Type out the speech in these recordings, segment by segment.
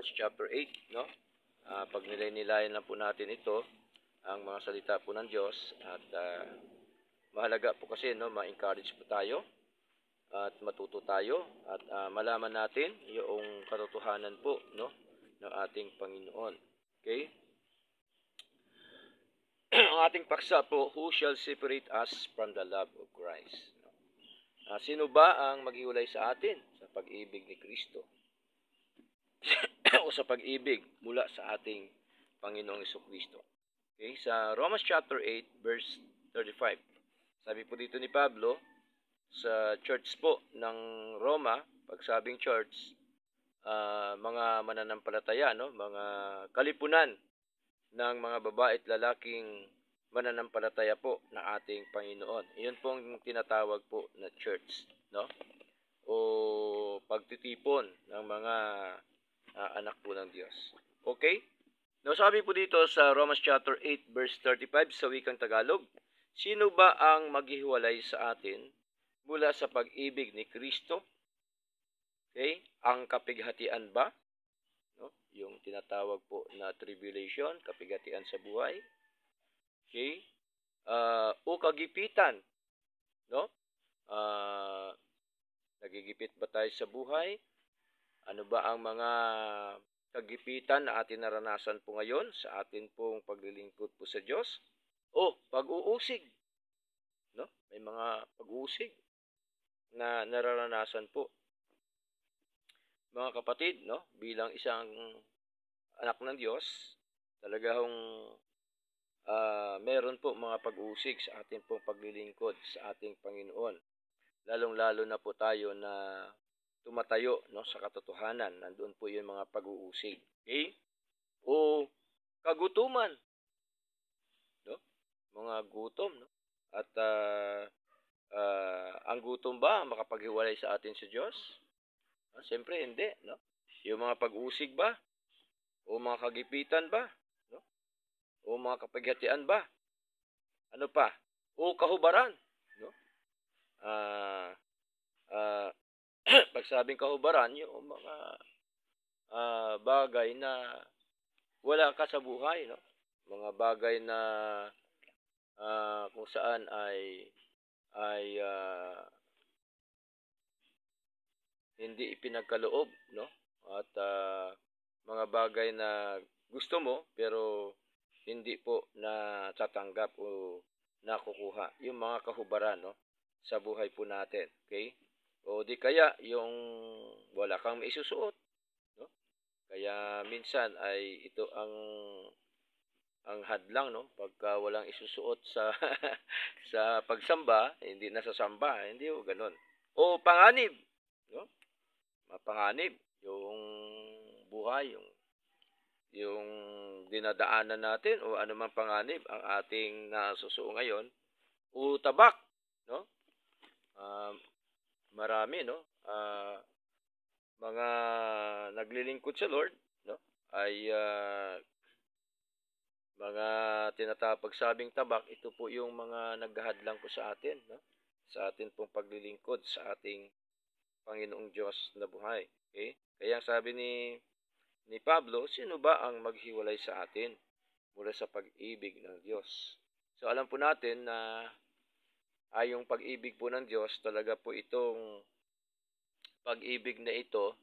Chapter 8, no? Pag nilay-nilayan lang po natin ito, ang mga salita po ng Diyos at mahalaga po kasi no, ma-encourage po tayo at matuto tayo at malaman natin yung katotohanan po no ng ating Panginoon. Okay? Ang ating paksa po, who shall separate us from the love of Christ? Sino ba ang maghiwalay sa atin sa pag-ibig ni Kristo? O sa pag-ibig mula sa ating Panginoong Kristo. Okay, sa Romans chapter 8 verse 35. Sabi po dito ni Pablo sa church po ng Roma, pag sabing church, mga mananampalataya, no, mga kalipunan ng mga babae at lalaking mananampalataya po na ating Panginoon. Iyon pong tinatawag po na church, no? O pagtitipon ng mga anak po ng Diyos. Okay? Now, sabi po dito sa Romans chapter 8 verse 35 sa wikang Tagalog, sino ba ang maghihiwalay sa atin mula sa pag-ibig ni Kristo? Okay? Ang kapighatian ba? No? Yung tinatawag po na tribulation, kapighatian sa buhay. Okay? O kagipitan. No? Nagigipit ba tayo sa buhay? Ano ba ang mga kagipitan na atin naranasan po ngayon sa atin pong paglilingkod po sa Diyos? O pag-uusig. No? May mga pag-uusig na nararanasan po. Mga kapatid, no? Bilang isang anak ng Diyos, talagang meron po mga pag-uusig sa ating pong paglilingkod sa ating Panginoon. Lalong-lalo na po tayo na tumatayo no sa katotohanan, nandoon po yung mga pag-uusig. Okay? O kagutuman, no? Mga gutom, no? At ang gutom ba makapaghiwalay sa atin sa Diyos? Siyempre hindi, no? Yung mga pag-uusig ba? O mga kagipitan ba? No? O mga kapighatian ba? Ano pa? O kahubaran, no? Pag sabing kahubaran, yung mga bagay na wala ka sa buhay, no? Mga bagay na kung saan ay hindi ipinagkaloob, no? At mga bagay na gusto mo pero hindi po natatanggap o nakukuha. Yung mga kahubaran, no? Sa buhay po natin, okay? O di kaya yung wala kang maisusuot, no? Kaya minsan ay ito ang hadlang, no? Pagka walang isusuot sa sa pagsamba, hindi nasasamba, hindi o ganun. O panganib, no? Mapanganib yung buhay, yung dinadaanan natin o anumang panganib ang ating nasusuo ngayon. O tabak, no? Marami, no? Mga naglilingkod sa Lord, no? Ay mga tinatapagsabing tabak, ito po yung mga naghahadlang po sa atin, no? Sa atin pong paglilingkod sa ating Panginoong Diyos na buhay. Okay? Kaya sabi ni Pablo, sino ba ang maghiwalay sa atin mula sa pag-ibig ng Diyos? So alam po natin na yung pag-ibig po ng Diyos, talaga po itong pag-ibig na ito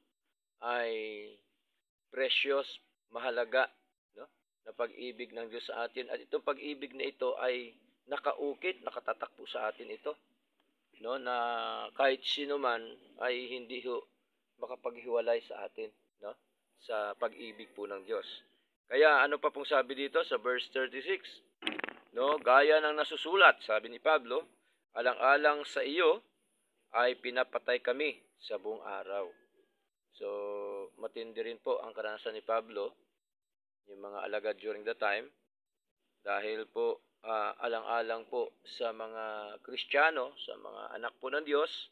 ay precious, mahalaga, no? Na pag-ibig ng Diyos sa atin. At itong pag-ibig na ito ay nakaukit, nakatatak po sa atin ito, no? Na kahit sino man ay hindi ho makapaghiwalay sa atin, no? Sa pag-ibig po ng Diyos. Kaya ano pa pong sabi dito sa verse 36? No, gaya ng nasusulat, sabi ni Pablo, alang-alang sa iyo ay pinapatay kami sa buong araw. So, matindi rin po ang karanasan ni Pablo, yung mga alagad during the time, dahil po alang-alang po sa mga Kristiyano, sa mga anak po ng Diyos,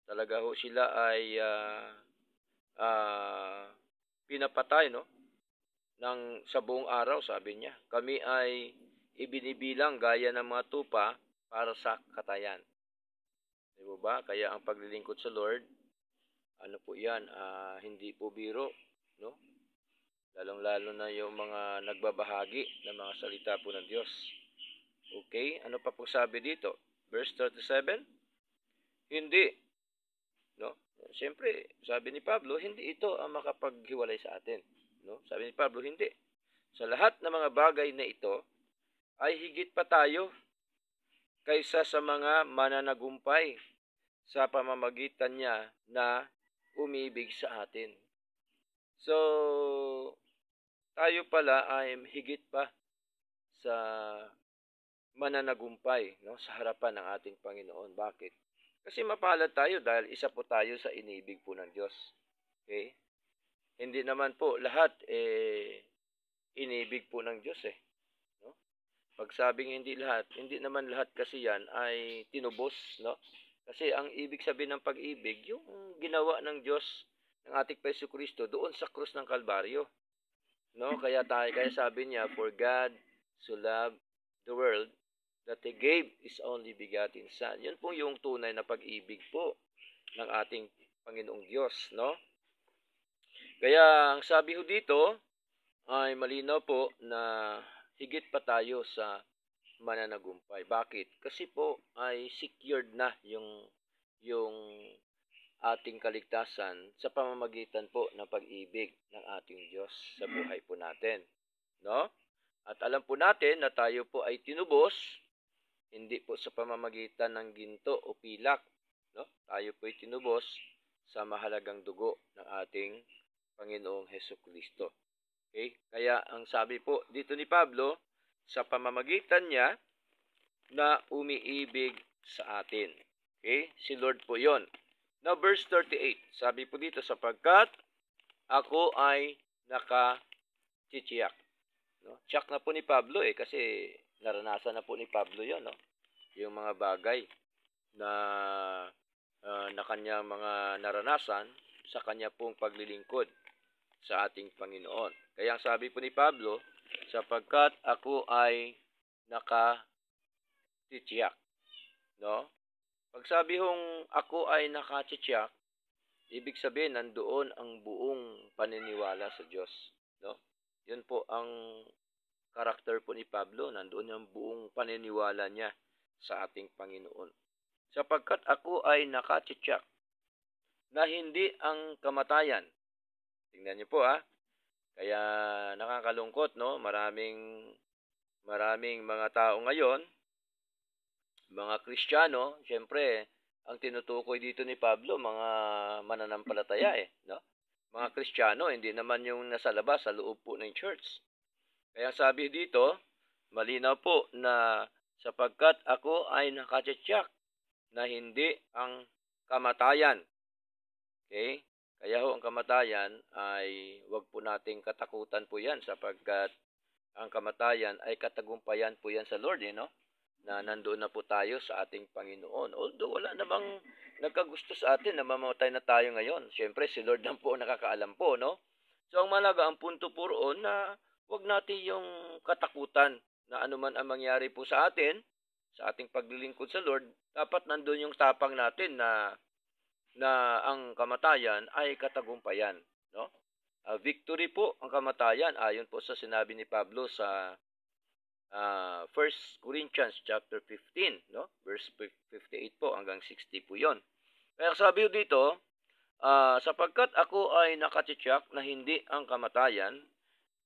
talaga ho sila ay pinapatay, no? Sa buong araw, sabi niya. Kami ay ibinibilang gaya ng mga tupa para sa katayan. Di ba? Kaya ang paglilingkod sa Lord, ano po yan, hindi po biro, no? lalong-lalo na yung mga nagbabahagi ng mga salita po ng Diyos. Okay, ano pa po sabi dito? Verse 37, hindi, no? Siyempre, sabi ni Pablo, hindi ito ang makapaghiwalay sa atin, no? Sabi ni Pablo, hindi. Sa lahat ng mga bagay na ito, ay higit pa tayo kaysa sa mga mananagumpay sa pamamagitan niya na umibig sa atin. So, tayo pala ay higit pa sa mananagumpay, no, sa harapan ng ating Panginoon. Bakit? Kasi mapalad tayo dahil isa po tayo sa inibig po ng Diyos. Okay? Hindi naman po lahat inibig po ng Diyos no? Pag sabing hindi naman lahat kasi yan ay tinubos, no? Kasi ang ibig sabihin ng pag-ibig, yung ginawa ng Diyos ng ating Jesucristo doon sa krus ng Kalbaryo, no? Kaya sabi niya, for God so loved the world that He gave His only begotten Son. Yun po yung tunay na pag-ibig po ng ating Panginoong Diyos, no? Kaya ang sabi ho dito ay malinaw po na higit pa tayo sa mananagumpay. Bakit? Kasi po ay secured na yung ating kaligtasan sa pamamagitan po ng pag-ibig ng ating Diyos sa buhay po natin, no? At alam po natin na tayo po ay tinubos hindi po sa pamamagitan ng ginto o pilak, no? Tayo po ay tinubos sa mahalagang dugo ng ating Panginoong Hesukristo. Okay? Kaya ang sabi po dito ni Pablo, sa pamamagitan niya na umiibig sa atin. Okay? Si Lord po 'yon. Now verse 38, sabi po dito, sapagkat ako ay nakachichiyak. No? Tiyak na po ni Pablo kasi naranasan na po ni Pablo 'yon, no? Yung mga bagay na kanyang mga naranasan sa kanya pong paglilingkod sa ating Panginoon. Kaya ang sabi po ni Pablo, sapagkat ako ay nakatitsiyak, no? Pag sabi hong ako ay nakatitsiyak, ibig sabihin nandoon ang buong paniniwala sa Diyos, no? Yun po ang karakter po ni Pablo, nandoon ang buong paniniwala niya sa ating Panginoon. Sapagkat ako ay nakatitsiyak na hindi ang kamatayan. Tingnan niyo po Kaya nakakalungkot, no? Maraming mga tao ngayon, mga Kristiyano, syempre, ang tinutukoy dito ni Pablo, mga mananampalataya no? Mga Kristiyano, hindi naman yung nasa labas, sa loob po ng church. Kaya sabi dito, malinaw po na sapagkat ako ay nakatitsiyak na hindi ang kamatayan. Okay? Kaya ho ang kamatayan ay wag po nating katakutan po yan sapagkat ang kamatayan ay katagumpayan po yan sa Lord, no? Na nandoon na po tayo sa ating Panginoon. Although wala namang nagkagusto sa atin na mamamatay na tayo ngayon. Siyempre, si Lord lang po nakakaalam po, no? So, ang malaga, ang punto po roon na wag natin yung katakutan na anuman ang mangyari po sa atin, sa ating paglilingkod sa Lord, dapat nandun yung tapang natin na ang kamatayan ay katagumpayan, no? Victory po ang kamatayan ayon po sa sinabi ni Pablo sa 1 Corinthians chapter 15, no? Verse 58 po hanggang 60 po 'yon. Kaya sabi dito, sapagkat ako ay nakatiyak na hindi ang kamatayan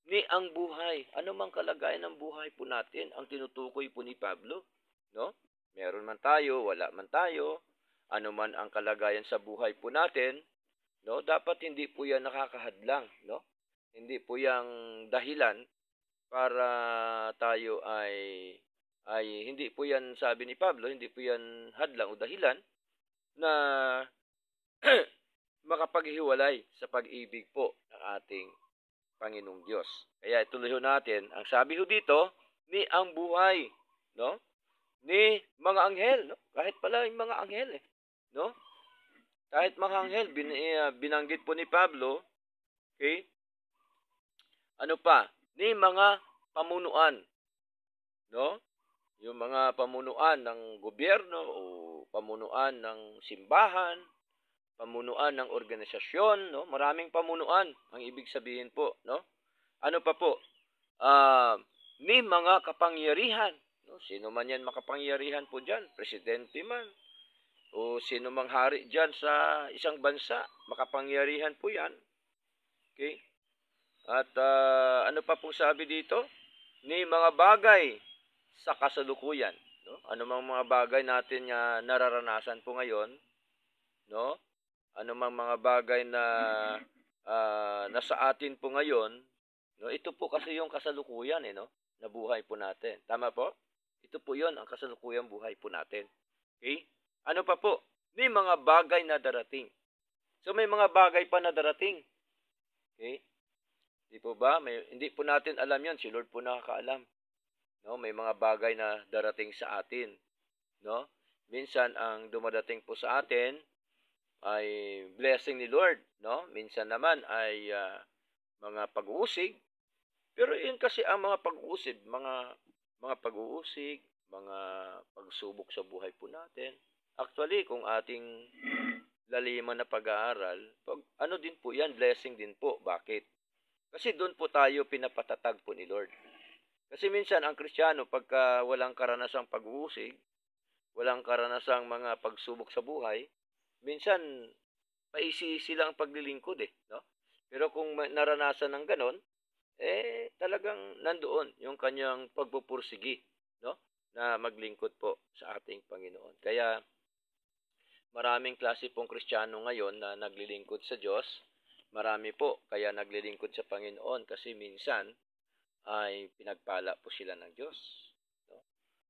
ni ang buhay. Ano mang kalagayan ng buhay po natin ang tinutukoy po ni Pablo, no? Meron man tayo, wala man tayo, ano man ang kalagayan sa buhay po natin, no? Dapat hindi po 'yan nakakahadlang, no? Hindi po 'yang dahilan para tayo ay hindi po 'yan, sabi ni Pablo, hindi po 'yan hadlang o dahilan na makapaghiwalay sa pag-ibig po ng ating Panginoong Diyos. Kaya ituloy natin, ang sabi ho dito, ni ang buhay, no? Ni mga anghel, no? Kahit pala yung mga anghel, no? Kahit mga anghel, binanggit po ni Pablo, okay? Ano pa? Ni mga pamunuan, no? Yung mga pamunuan ng gobyerno o pamunuan ng simbahan, pamunuan ng organisasyon, no? Maraming pamunuan ang ibig sabihin po, no? Ano pa po? Ni mga kapangyarihan. No? Sino man yan makapangyarihan po dyan? Presidente man. O sino mang hari dyan sa isang bansa. Makapangyarihan po yan. Okay? At ano pa pong sabi dito? Ni mga bagay sa kasalukuyan. No? Ano mang mga bagay natin nararanasan po ngayon, no? Ano mang mga bagay na nasa atin po ngayon, no? Ito po kasi yung kasalukuyan no? Na buhay po natin. Tama po? Ito po 'yon ang kasalukuyang buhay po natin. Okay? Ano pa po? May mga bagay na darating. So may mga bagay pa na darating. Okay? Di po ba? Hindi po natin alam 'yon, si Lord po nakakaalam. No, may mga bagay na darating sa atin, no? Minsan ang dumadating po sa atin ay blessing ni Lord, no? Minsan naman ay mga pag-uusig. Pero yun kasi ang mga pag-uusig, mga pag-uusig, mga pagsubok sa buhay po natin. Actually, kung ating laliman na pag-aaral, ano din po yan, blessing din po. Bakit? Kasi doon po tayo pinapatatag po ni Lord. Kasi minsan ang Kristiyano, pagka walang karanasang pag-uusig, walang karanasang mga pagsubok sa buhay, minsan paisi-isi lang ang paglilingkod no? Pero kung naranasan ng ganon, talagang nandoon yung kanyang pagpupursigi, no? Na maglingkod po sa ating Panginoon. Kaya maraming klase pong Kristiyano ngayon na naglilingkod sa Diyos. Marami po kaya naglilingkod sa Panginoon kasi minsan ay pinagpala po sila ng Diyos. No?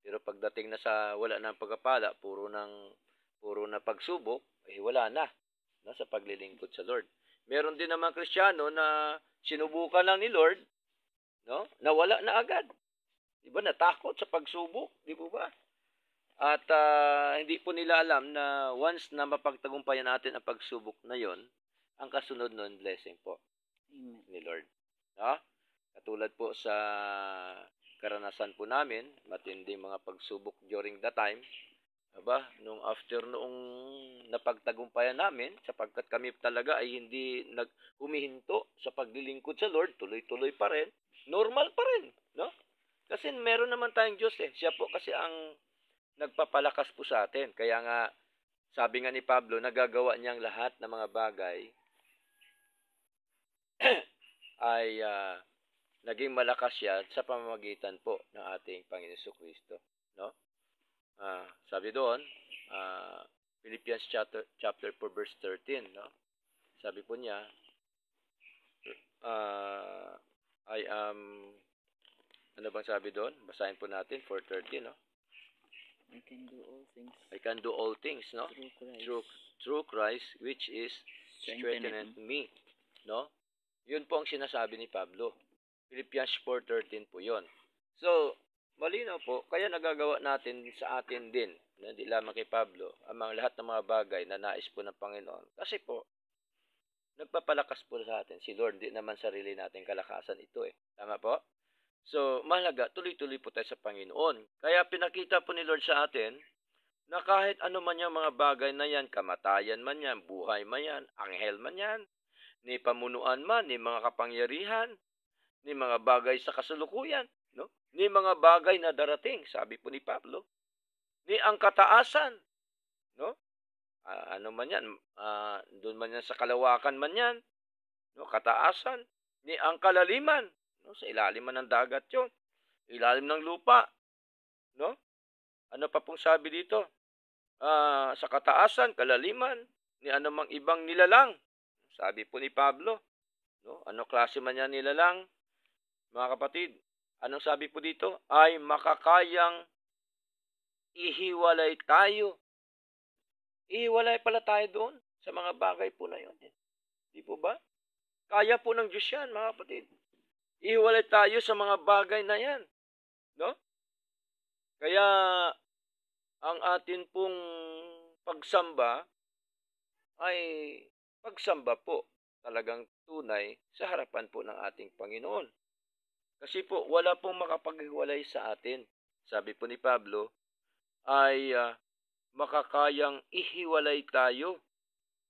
Pero pagdating na sa wala nang pagpapala, puro na pagsubok, wala na, no? Sa paglilingkod sa Lord. Meron din naman Kristiyano na sinubukan lang ni Lord, no? Nawala na agad. Di ba? Natakot sa pagsubok, di ba ba? At hindi po nila alam na once na mapagtagumpayan natin ang pagsubok na yon, ang kasunod nun, blessing po. Amen. Ni Lord. No? Katulad po sa karanasan po namin, matinding mga pagsubok during the time, nung after noong napagtagumpayan namin, sapagkat kami talaga ay hindi humihinto sa paglilingkod sa Lord, tuloy-tuloy pa rin, normal pa rin, no? Kasi meron naman tayong Diyos siya po kasi ang nagpapalakas po sa atin. Kaya nga, sabi nga ni Pablo, nagagawa niyang lahat ng mga bagay ay naging malakas siya sa pamamagitan po ng ating Panginoon Jesucristo, no? Sabi doon, Philippians chapter 4 verse 13, no? Sabi po niya, I am, ano bang sabi doon? Basahin po natin 4:13, no? I can do all things. I can do all things, no? Through Christ which is strengtheneth me, no? Yun po ang sinasabi ni Pablo. Philippians 4:13 po 'yon. So, malinaw po, kaya nagagawa natin sa atin din, hindi lamang kay Pablo, ang lahat ng mga bagay na nais po ng Panginoon. Kasi po, nagpapalakas po sa atin si Lord, hindi naman sarili nating kalakasan ito Tama po? So, mahalaga, tuloy-tuloy po tayo sa Panginoon. Kaya pinakita po ni Lord sa atin na kahit ano man yung mga bagay na yan, kamatayan man yan, buhay man yan, anghel man yan, ni pamunuan man, ni mga kapangyarihan, ni mga bagay sa kasalukuyan, no? Ni mga bagay na darating, sabi po ni Pablo, ni ang kataasan, no? Ano man yan, doon man yan sa kalawakan man yan, no? Kataasan, ni ang kalaliman, no? Sa ilalim man ng dagat yon, ilalim ng lupa, no? Ano pa pong sabi dito? Sa kataasan, kalaliman, ni anumang ibang nilalang, sabi po ni Pablo, no? Ano klase man yan nilalang, mga kapatid, anong sabi po dito? Ay makakayang ihiwalay tayo. Ihiwalay pala tayo doon sa mga bagay po na yun. Di po ba? Kaya po ng Diyos yan, mga kapatid. Ihiwalay tayo sa mga bagay na yan. No? Kaya, ang atin pong pagsamba ay pagsamba po talagang tunay sa harapan po ng ating Panginoon. Kasi po, wala pong makapaghiwalay sa atin. Sabi po ni Pablo, ay makakayang ihiwalay tayo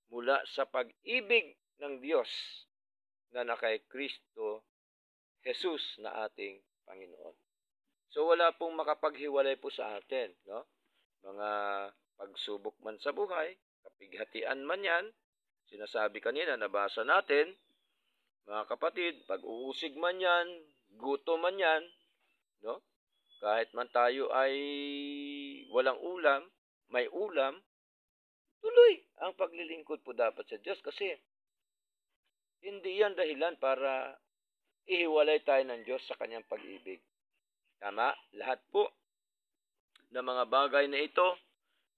mula sa pag-ibig ng Diyos na nakay Kristo Jesus na ating Panginoon. So wala pong makapaghiwalay po sa atin, no? Mga pagsubok man sa buhay, kapighatian man yan, sinasabi kanina, nabasa natin, mga kapatid, pag-uusig man yan, gutom man yan, no? Kahit man tayo ay walang ulam, may ulam, tuloy ang paglilingkod po dapat sa Diyos kasi hindi yan dahilan para ihiwalay tayo ng Diyos sa kanyang pag-ibig. Tama? Lahat po ng mga bagay na ito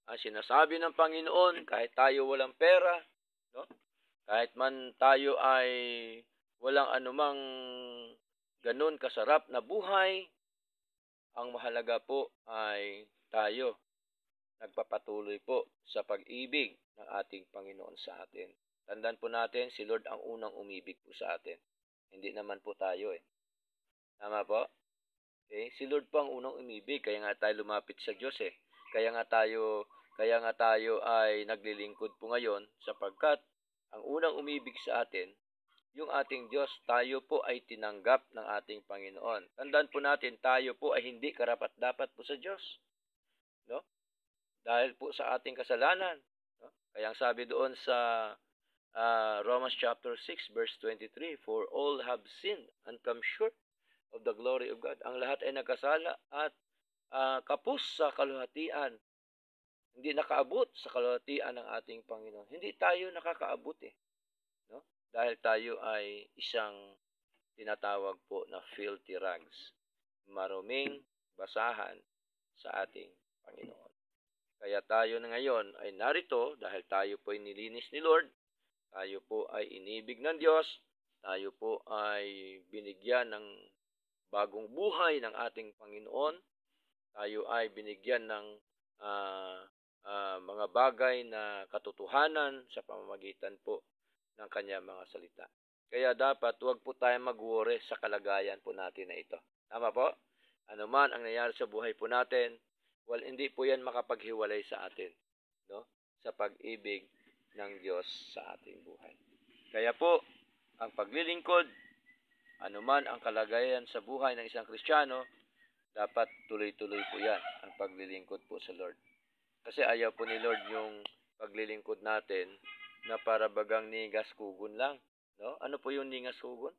ang sinasabi ng Panginoon kahit tayo walang pera, no? Kahit man tayo ay walang anumang ganun kasarap na buhay, ang mahalaga po ay tayo nagpapatuloy po sa pag-ibig ng ating Panginoon sa atin. Tandaan po natin, si Lord ang unang umibig po sa atin. Hindi naman po tayo eh. Tama po? Okay? Si Lord po ang unang umibig, kaya nga tayo lumapit sa Diyos eh. Kaya nga tayo ay naglilingkod po ngayon sapagkat ang unang umibig sa atin, yung ating Diyos, tayo po ay tinanggap ng ating Panginoon. Tandaan po natin, tayo po ay hindi karapat-dapat po sa Diyos. No? Dahil po sa ating kasalanan. No? Kaya ang sabi doon sa Romans chapter 6 verse 23, for all have sinned and come short of the glory of God. Ang lahat ay nagkasala at kapos sa kaluhatian. Hindi nakaabot sa kaluhatian ng ating Panginoon. Hindi tayo nakakaabot eh. No? Dahil tayo ay isang tinatawag po na filthy rags. Maruming basahan sa ating Panginoon. Kaya tayo na ngayon ay narito dahil tayo po ay nilinis ni Lord. Tayo po ay inibig ng Diyos. Tayo po ay binigyan ng bagong buhay ng ating Panginoon. Tayo ay binigyan ng mga bagay na katotohanan sa pamamagitan po ng kanyang mga salita. Kaya dapat huwag po tayo mag-worry sa kalagayan po natin na ito. Tama po? Ano man ang nangyari sa buhay po natin, hindi po yan makapaghiwalay sa atin, no? Sa pag-ibig ng Diyos sa ating buhay. Kaya po, ang paglilingkod, anuman ang kalagayan sa buhay ng isang Kristiyano, dapat tuloy-tuloy po yan, ang paglilingkod po sa Lord. Kasi ayaw po ni Lord yung paglilingkod natin na para bagang ningas kugon lang. No? Ano po yung ningas kugon?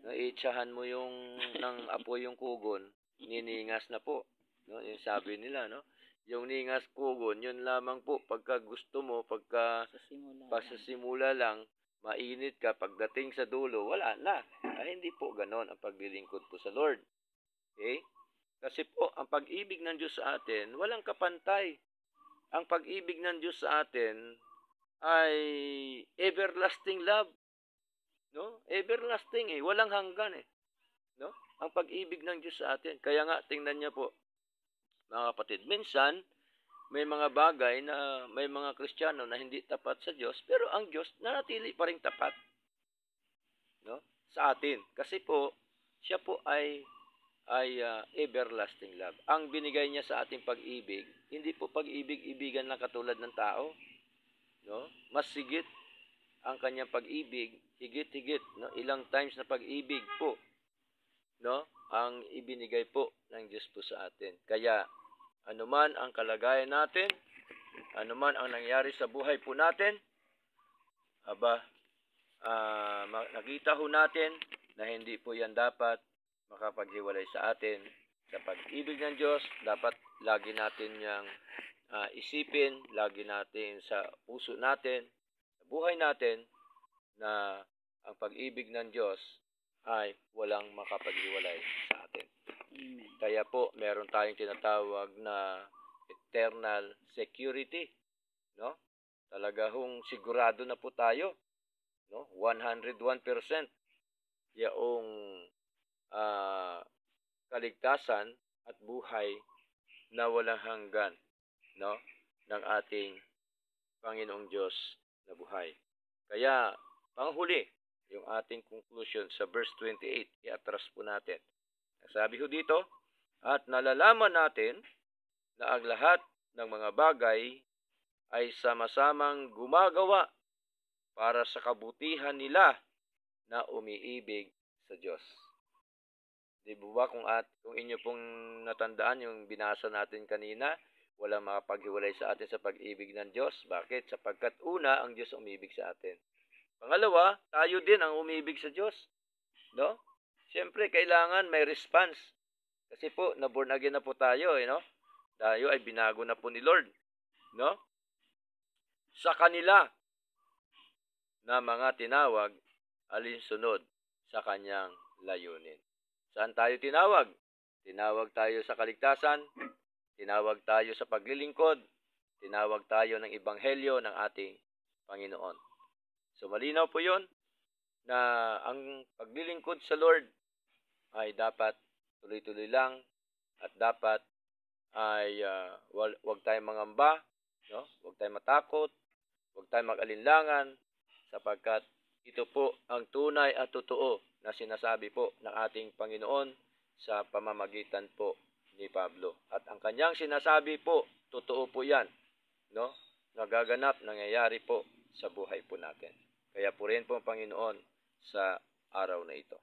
Iitsahan mo yung ng apoy yung kugon, niningas na po. No? Yung sabi nila, no? Yung ningas kugon, yun lamang po pagka gusto mo, pagka sa simula lang, mainit ka, pagdating sa dulo, wala na. Ay, hindi po ganon ang paglilingkod po sa Lord. Okay? Kasi po, ang pag-ibig ng Diyos sa atin, walang kapantay. Ang pag-ibig ng Diyos sa atin ay everlasting love. No? Everlasting eh, walang hanggan eh. No? Ang pag-ibig ng Diyos sa atin. Kaya nga, tingnan niyo po, mga kapatid, minsan, may mga bagay na may mga Kristiyano na hindi tapat sa Diyos, pero ang Diyos nanatili pa rin tapat, no? Sa atin. Kasi po, siya po ay everlasting love. Ang binigay niya sa ating pag-ibig, hindi po pag-ibig-ibigan lang katulad ng tao, no? Mas higit ang kanyang pag-ibig, higit-higit, no? Ilang times na pag-ibig po, no? Ang ibinigay po ng Diyos po sa atin. Kaya, anuman ang kalagayan natin, anuman ang nangyari sa buhay po natin, nakita ho natin na hindi po yan dapat makapaghiwalay sa atin. Sa pag-ibig ng Diyos, dapat lagi natin yang isipin, lagi natin sa puso natin, sa buhay natin, na ang pag-ibig ng Diyos ay walang makapaghiwalay sa atin. Amen. Kaya po, meron tayong tinatawag na eternal security, no? Talaga hong sigurado na po tayo, no? 101% yaong kaligtasan at buhay na walang hanggan, no? Ng ating Panginoong Diyos na buhay. Kaya, panghuli, yung ating conclusion sa verse 28, i-atras po natin. Sabi ho dito, at nalalaman natin na ang lahat ng mga bagay ay sama-samang gumagawa para sa kabutihan nila na umiibig sa Diyos. Di ba kung inyo pong natandaan yung binasa natin kanina, walang makapaghiwalay sa atin sa pag-ibig ng Diyos. Bakit? Sapagkat una, ang Diyos umibig sa atin. Pangalawa, tayo din ang umibig sa Diyos. No? Siyempre, kailangan may response. Kasi po, na-born again na po tayo, no? Tayo ay binago na po ni Lord. No? Sa kanila na mga tinawag, alinsunod sa kanyang layunin. Saan tayo tinawag? Tinawag tayo sa kaligtasan, tinawag tayo sa paglilingkod, tinawag tayo ng ebanghelyo ng ating Panginoon. So malinaw po 'yon na ang paglilingkod sa Lord ay dapat tuloy-tuloy lang at dapat ay wag tayong mangamba, no? Wag tayong matakot, wag tayong mag-alinlangan sapagkat ito po ang tunay at totoo na sinasabi po ng ating Panginoon sa pamamagitan po ni Pablo. At ang kanyang sinasabi po, totoo po yan, no? Nagaganap, nangyayari po sa buhay po natin. Kaya po rin po ang Panginoon sa araw na ito.